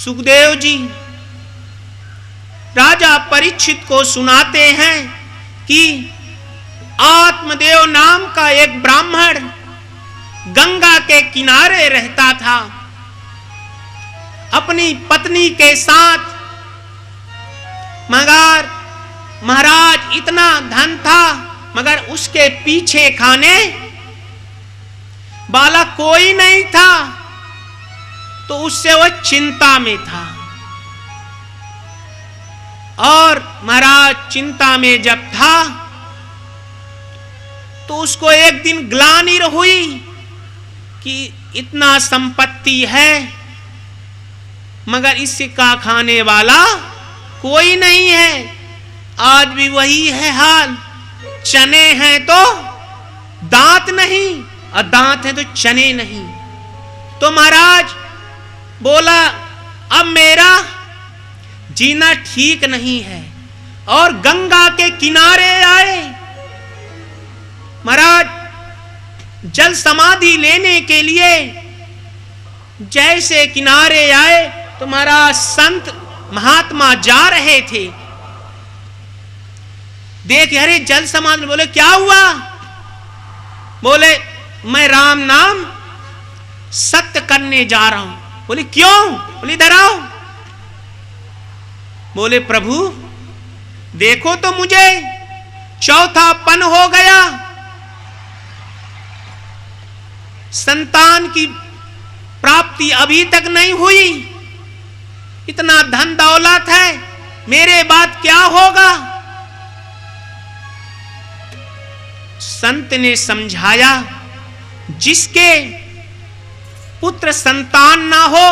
सुखदेव जी राजा परीक्षित को सुनाते हैं कि आत्मदेव नाम का एक ब्राह्मण गंगा के किनारे रहता था। अपनी पत्नी के साथ, मगर महाराज इतना धन था मगर उसके पीछे खाने वाला कोई नहीं था, तो उससे वह चिंता में था। और महाराज चिंता में जब था तो उसको एक दिन ग्लानि हुई कि इतना संपत्ति है मगर इसका खाने वाला कोई नहीं है। आज भी वही है हाल, चने हैं तो दांत नहीं और दांत हैं तो चने नहीं। तो महाराज बोला अब मेरा जीना ठीक नहीं है, और गंगा के किनारे आए। महाराज जल समाधि लेने के लिए जैसे किनारे आए तो महाराज संत महात्मा जा रहे थे। देख अरे जल समाधि, बोले क्या हुआ? बोले मैं राम नाम सत्य करने जा रहा हूं। बोले क्यों? बोले इधर आओ। बोले प्रभु देखो तो मुझे चौथापन हो गया, संतान की प्राप्ति अभी तक नहीं हुई, इतना धन दौलत है, मेरे बाद क्या होगा? संत ने समझाया जिसके पुत्र संतान ना हो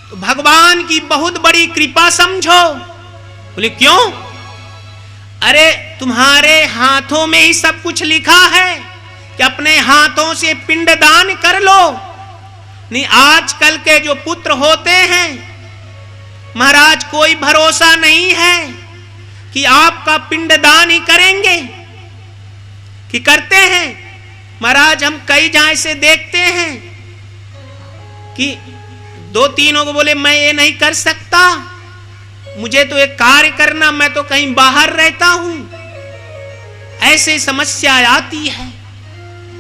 तो भगवान की बहुत बड़ी कृपा समझो। बोले क्यों? अरे तुम्हारे हाथों में ही सब कुछ लिखा है कि अपने हाथों से पिंडदान कर लो। नहीं आजकल के जो पुत्र होते हैं महाराज कोई भरोसा नहीं है कि आपका पिंडदान ही करेंगे कि करते हैं। महाराज हम कई जगह से देखते हैं कि दो तीनों को बोले मैं ये नहीं कर सकता, मुझे तो एक कार्य करना, मैं तो कहीं बाहर रहता हूं, ऐसे समस्या आती है।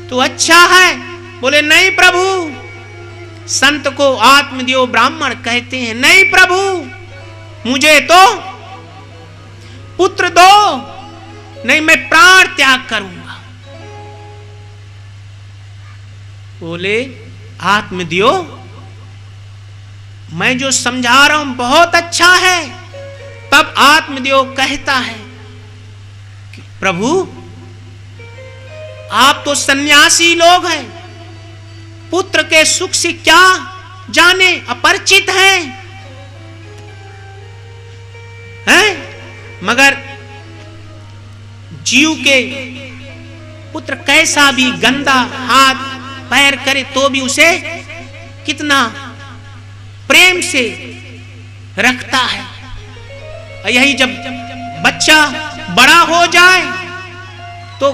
तो अच्छा है। बोले नहीं प्रभु, संत को आत्मदेव ब्राह्मण कहते हैं। नहीं प्रभु मुझे तो पुत्र दो, नहीं मैं प्राण त्याग करूंगा। बोले आत्मदेव मैं जो समझा रहा हूं बहुत अच्छा है। तब आत्मदेव कहता है कि प्रभु आप तो सन्यासी लोग हैं, पुत्र के सुख से क्या जाने, अपरिचित हैं मगर जीव के पुत्र कैसा भी गंदा हाथ पैर करे तो भी उसे कितना प्रेम से रखता है। यही जब बच्चा बड़ा हो जाए तो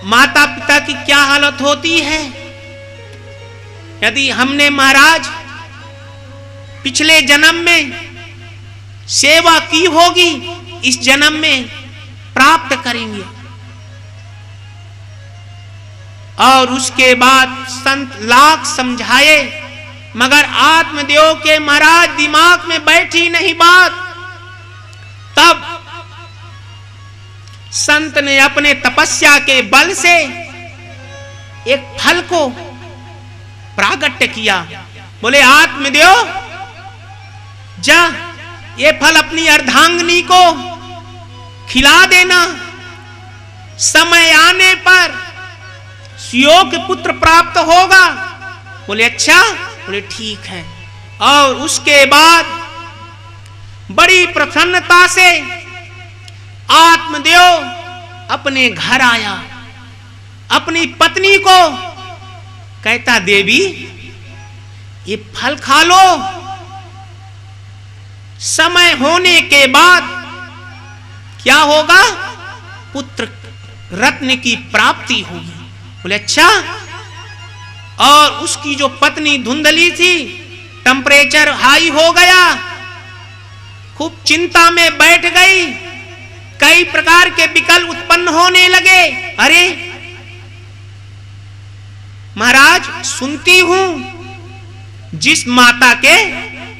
माता पिता की क्या हालत होती है। यदि हमने महाराज पिछले जन्म में सेवा की होगी, इस जन्म में प्राप्त करेंगे। और उसके बाद संत लाख समझाए मगर आत्मदेव के महाराज दिमाग में बैठी नहीं बात। तब संत ने अपने तपस्या के बल से एक फल को प्रागट्य किया। बोले आत्मदेव जा ये फल अपनी अर्धांगिनी को खिला देना, समय आने पर सुयोग पुत्र प्राप्त होगा। बोले अच्छा। बोले ठीक है। और उसके बाद बड़ी प्रसन्नता से आत्मदेव अपने घर आया, अपनी पत्नी को कहता देवी ये फल खा लो, समय होने के बाद क्या होगा, पुत्र रत्न की प्राप्ति होगी। बोले अच्छा। और उसकी जो पत्नी धुंधली थी टेम्परेचर हाई हो गया, खूब चिंता में बैठ गई, कई प्रकार के विकल्प उत्पन्न होने लगे। अरे महाराज, सुनती हूं जिस माता के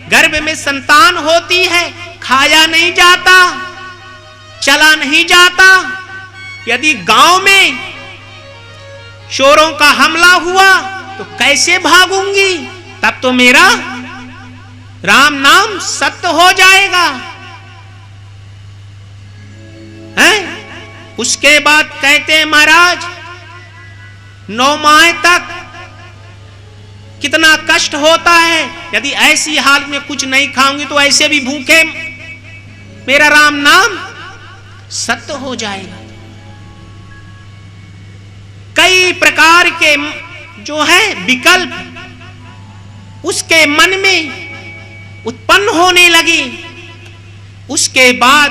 गर्भ में संतान होती है खाया नहीं जाता, चला नहीं जाता। यदि गांव में चोरों का हमला हुआ तो कैसे भागूंगी? तब तो मेरा राम नाम सत्य हो जाएगा। हैं? उसके बाद कहते हैं महाराज, 9 माह तक कितना कष्ट होता है। यदि ऐसी हालत में कुछ नहीं खाऊंगी तो ऐसे भी भूखे मेरा राम नाम सत्य हो जाएगा। कई प्रकार के जो है विकल्प उसके मन में उत्पन्न होने लगी। उसके बाद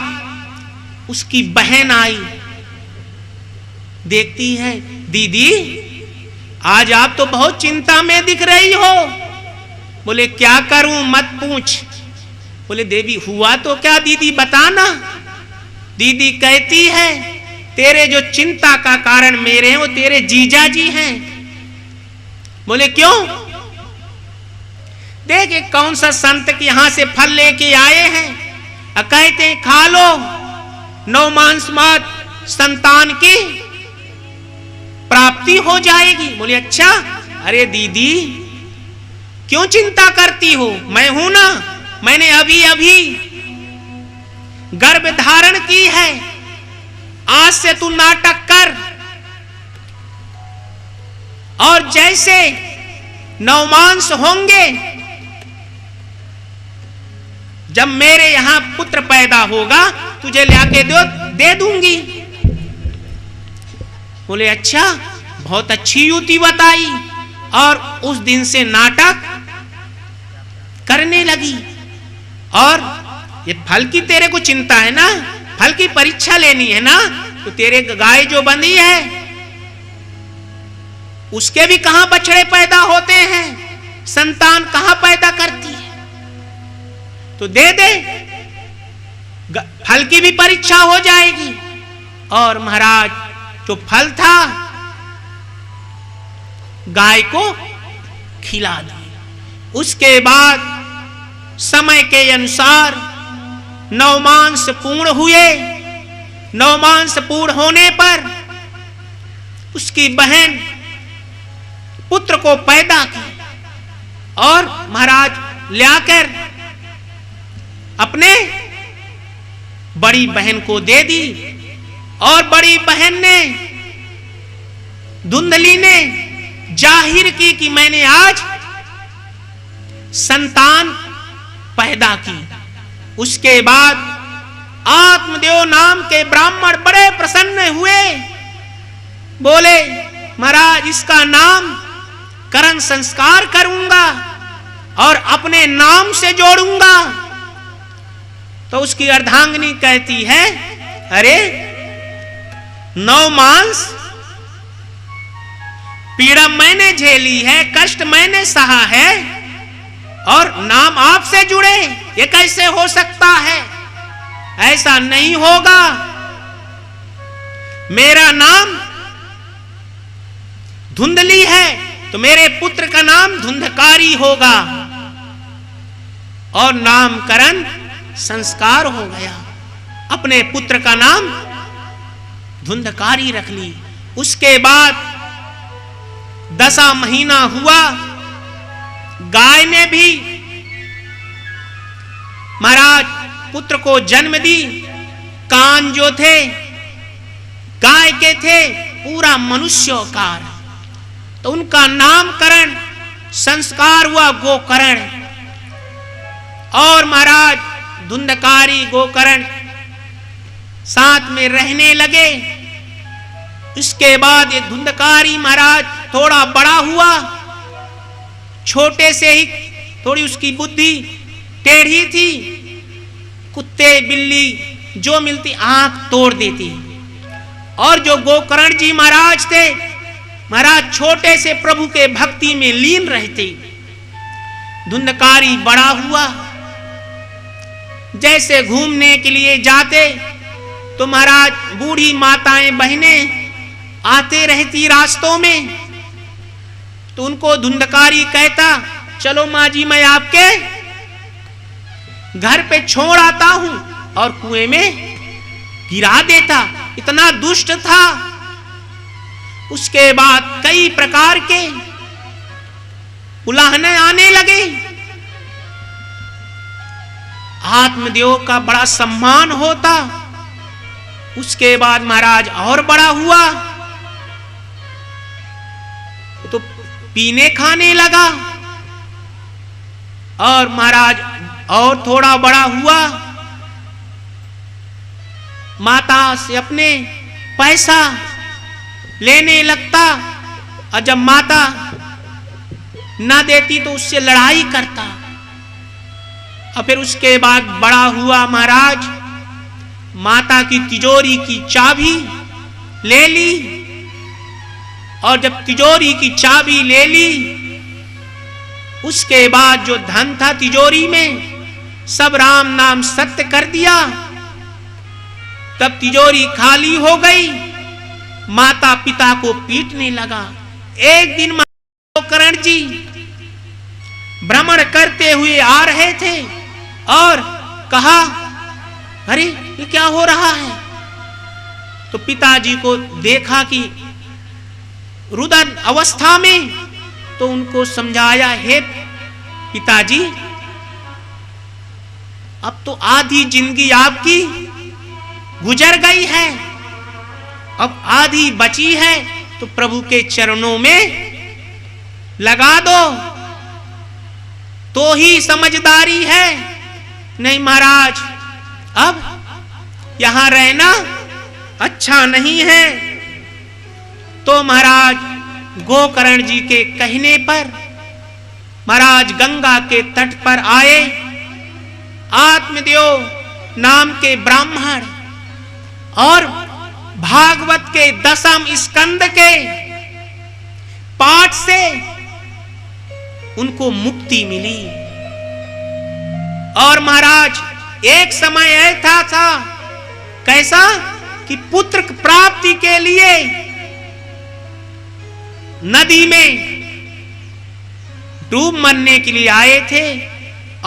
उसकी बहन आई, देखती है, दीदी आज आप तो बहुत चिंता में दिख रही हो। बोले क्या करूं, मत पूछ। बोले देवी हुआ तो क्या दीदी बताना। दीदी कहती है तेरे जो चिंता का कारण मेरे हैं वो तेरे जीजा जी हैं। बोले क्यों? देखे कौन सा संत के यहां से फल लेके आए हैं, कहते हैं खा लो, 9 मास संतान की प्राप्ति हो जाएगी। बोले अच्छा। अरे दीदी क्यों चिंता करती हो, मैं हूं ना, मैंने अभी अभी गर्भ धारण की है, आज से तू नाटक कर और जैसे 9 मास होंगे जब मेरे यहां पुत्र पैदा होगा तुझे लाके दे दूंगी। बोले अच्छा, बहुत अच्छी युक्ति बताई। और उस दिन से नाटक करने लगी। और ये फल की तेरे को चिंता है ना, फल की परीक्षा लेनी है ना, तो तेरे गाय जो बंधी है उसके भी कहां बछड़े पैदा होते हैं, संतान कहां पैदा करती है, तो दे दे, फल की भी परीक्षा हो जाएगी। और महाराज जो फल था गाय को खिला दिया। उसके बाद समय के अनुसार 9 मास पूर्ण हुए। 9 मास पूर्ण होने पर उसकी बहन पुत्र को पैदा की और महाराज लाकर अपने बड़ी बहन को दे दी। और बड़ी बहन ने, धुंधली ने जाहिर की कि मैंने आज संतान पैदा की। उसके बाद आत्मदेव नाम के ब्राह्मण बड़े प्रसन्न हुए, बोले महाराज इसका नाम करण संस्कार करूंगा और अपने नाम से जोड़ूंगा। तो उसकी अर्धांगिनी कहती है अरे 9 मास पीड़ा मैंने झेली है, कष्ट मैंने सहा है और नाम आपसे जुड़े, ये कैसे हो सकता है? ऐसा नहीं होगा। मेरा नाम धुंधली है तो मेरे पुत्र का नाम धुंधकारी होगा। और नामकरण संस्कार हो गया। अपने पुत्र का नाम धुंधकारी रख ली। उसके बाद 10 महीना हुआ, गाय ने भी महाराज पुत्र को जन्म दी। कान जो थे गाय के थे, पूरा मनुष्यकार, तो उनका नामकरण संस्कार हुआ गोकर्ण। और महाराज धुंधकारी गोकर्ण साथ में रहने लगे। इसके बाद ये धुंधकारी महाराज थोड़ा बड़ा हुआ, छोटे से ही थोड़ी उसकी बुद्धि टेढ़ी थी, कुत्ते बिल्ली जो मिलती आंख तोड़ देती। और जो गोकर्ण जी महाराज थे, महाराज छोटे से प्रभु के भक्ति में लीन रहते। धुंधकारी बड़ा हुआ। जैसे घूमने के लिए जाते तो महाराज बूढ़ी माताएं बहनें आते रहती रास्तों में, तो उनको धुंधकारी कहता, चलो माँ जी मैं आपके घर पे छोड़ आता हूं, और कुएं में गिरा देता। इतना दुष्ट था। उसके बाद कई प्रकार के उलाहने आने लगे। आत्मदेव का बड़ा सम्मान होता। उसके बाद महाराज और बड़ा हुआ तो पीने खाने लगा, और महाराज और थोड़ा बड़ा हुआ, माता से अपने पैसा लेने लगता, और जब माता ना देती तो उससे लड़ाई करता। और फिर उसके बाद बड़ा हुआ महाराज, माता की तिजोरी की चाबी ले ली, और जब तिजोरी की चाबी ले ली, उसके बाद जो धन था तिजोरी में सब राम नाम सत्य कर दिया। तब तिजोरी खाली हो गई। माता पिता को पीटने लगा। एक दिन करण जी भ्रमण करते हुए आ रहे थे और कहा, अरे ये क्या हो रहा है? तो पिताजी को देखा कि रुदन अवस्था में, तो उनको समझाया, हे पिताजी अब तो आधी जिंदगी आपकी गुजर गई है, अब आधी बची है, तो प्रभु के चरणों में लगा दो तो ही समझदारी है। नहीं महाराज अब यहां रहना अच्छा नहीं है। तो महाराज गोकर्ण जी के कहने पर महाराज गंगा के तट पर आए। आत्मदेव नाम के ब्राह्मण और भागवत के 10वें स्कंद के पाठ से उनको मुक्ति मिली। और महाराज एक समय ऐसा था, कैसा कि पुत्र प्राप्ति के लिए नदी में डूब मरने के लिए आए थे,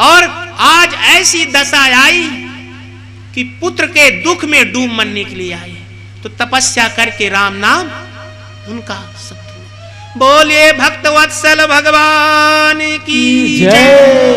और आज ऐसी दशा आई कि पुत्र के दुख में डूब मरने के लिए आए। तो तपस्या करके राम नाम उनका सब। बोले भक्त वत्सल भगवान की जय।